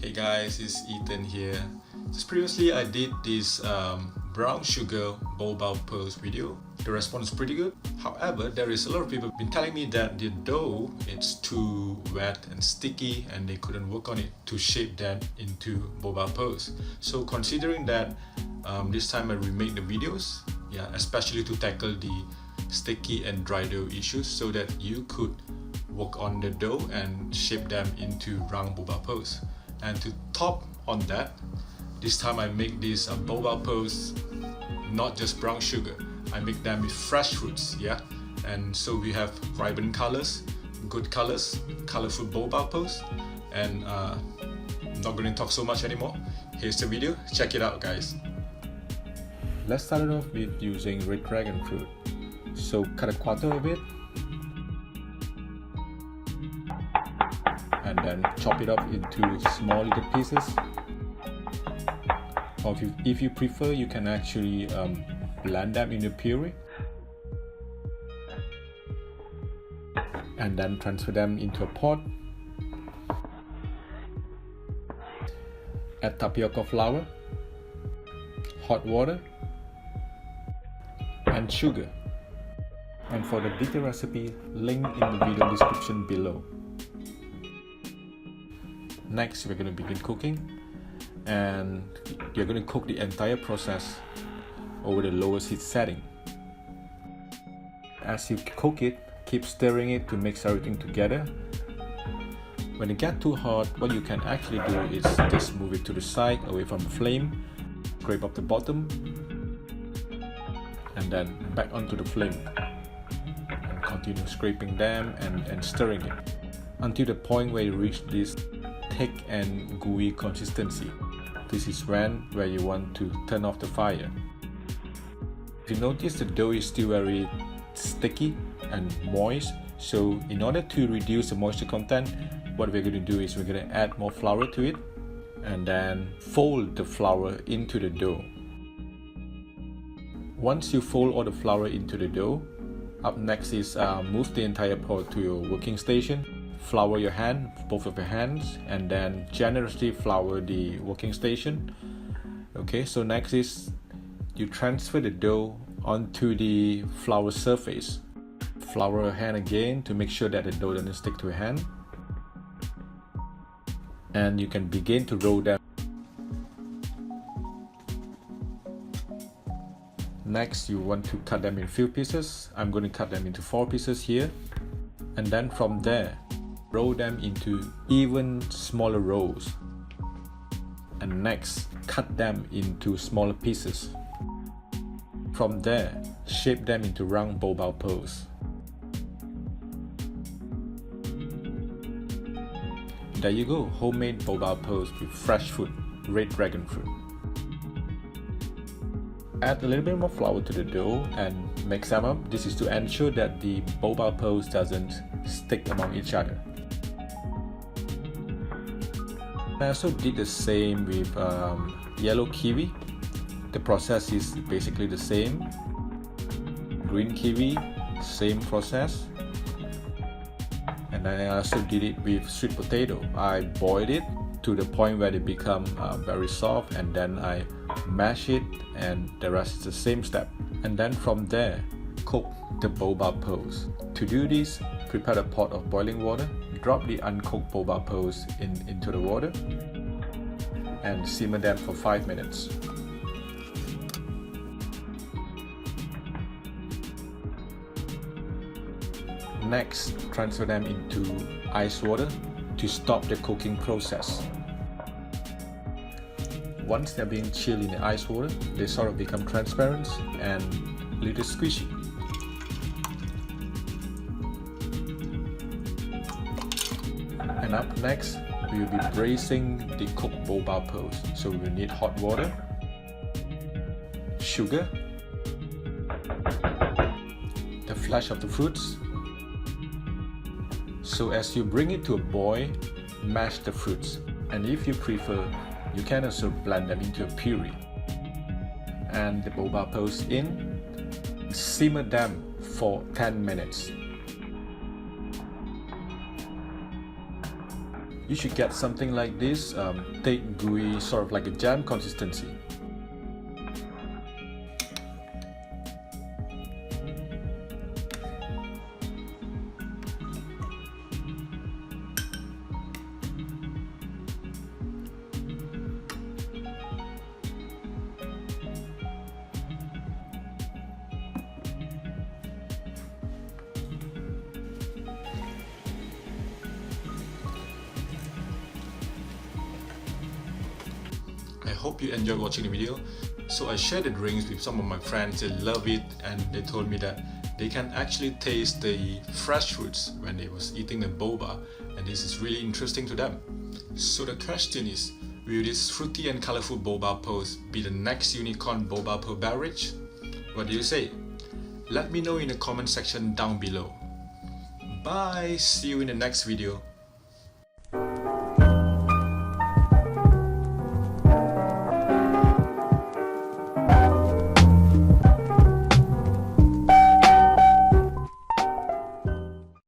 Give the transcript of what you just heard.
Hey guys, it's Ethan here. Just previously I did this brown sugar boba pearls video. The response is pretty good. However, there is a lot of people been telling me that the dough it's too wet and sticky and they couldn't work on it to shape them into boba pearls. So considering that this time I remake the videos, especially to tackle the sticky and dry dough issues so that you could work on the dough and shape them into round boba pearls. And to top on that, this time I make these boba pearls not just brown sugar, I make them with fresh fruits, and so we have vibrant colors, good colors, colorful boba pearls. And I'm not going to talk so much anymore. Here's the video, check it out guys. Let's start it off with using red dragon fruit. So cut a quarter of it and then chop it up into small little pieces. Or if you prefer, you can actually blend them in a puree and then transfer them into a pot. Add tapioca flour, hot water and sugar. And for the detailed recipe, link in the video description below. Next, we're going to begin cooking, and you're going to cook the entire process over the lowest heat setting. As you cook it, keep stirring it to mix everything together. When it gets too hot, what you can actually do is just move it to the side away from the flame, scrape up the bottom, and then back onto the flame. And continue scraping them and stirring it until the point where you reach this thick and gooey consistency. This is where you want to turn off the fire. If you notice, the dough is still very sticky and moist, so in order to reduce the moisture content, what we're going to do is we're going to add more flour to it and then fold the flour into the dough. Once you fold all the flour into the dough, up next is move the entire pot to your working station. Flour your hand, both of your hands, and then generously flour the working station. Okay, so next is you transfer the dough onto the flour surface. Flour your hand again to make sure that the dough doesn't stick to your hand. And you can begin to roll them. Next, you want to cut them in few pieces. I'm going to cut them into 4 pieces here. And then from there, roll them into even smaller rolls. And next, cut them into smaller pieces. From there, shape them into round boba pearls. There you go, homemade boba pearls with fresh fruit, red dragon fruit. Add a little bit more flour to the dough and mix them up. This is to ensure that the boba pearls doesn't stick among each other. I also did the same with yellow kiwi. The process is basically the same. Green kiwi, same process. And I also did it with sweet potato. I boiled it to the point where they become very soft, and then I mash it, and the rest is the same step. And then from there, cook the boba pearls. To do this, prepare a pot of boiling water. Drop the uncooked boba pearls into the water and simmer them for 5 minutes. Next, transfer them into ice water to stop the cooking process. Once they're being chilled in the ice water, they sort of become transparent and a little squishy. And up next, we will be braising the cooked boba pearls. So we will need hot water, sugar, the flesh of the fruits. So as you bring it to a boil, mash the fruits. And if you prefer, you can also blend them into a puree. And the boba pearls in, simmer them for 10 minutes. you should get something like this, thick, gooey, sort of like a jam consistency. I hope you enjoyed watching the video. So I shared the drinks with some of my friends. They love it and they told me that they can actually taste the fresh fruits when they was eating the boba, and this is really interesting to them. So the question is, will this fruity and colorful boba pearls be the next unicorn boba pearl beverage? What do you say? Let me know in the comment section down below. Bye, see you in the next video.